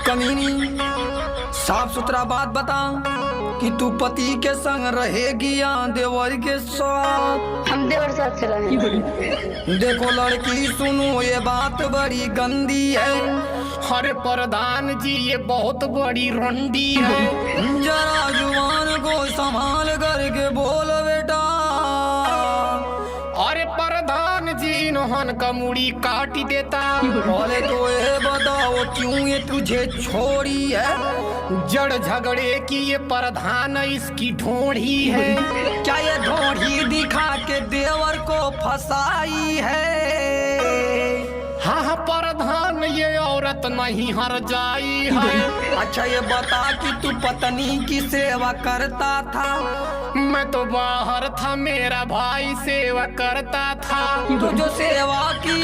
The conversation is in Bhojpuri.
कमीनी, साफ सुथरा बात बता कि तू पति के संग रहेगी या देवर के साथ? हम देवर साथ चला है। देखो लड़की सुनो, ये बात बड़ी गंदी है। अरे प्रधान जी ये बहुत बड़ी रंडी है। जरा जुबान को संभाल करके बोल बेटा। अरे प्रधान जी इन्होंने का मुड़ी काट देता। बोले तो ये बताओ क्यों ये तुझे छोड़ी है? जड़ झगड़े की ये प्रधान इसकी ढोढ़ी है। क्या ये ढोढ़ी दिखा के देवर को फंसाई है? हाँ हाँ प्रधान ये औरत नहीं हर जाई है। अच्छा ये बता कि तू पत्नी की सेवा करता था? मैं तो बाहर था, मेरा भाई सेवा करता था। तू जो सेवा की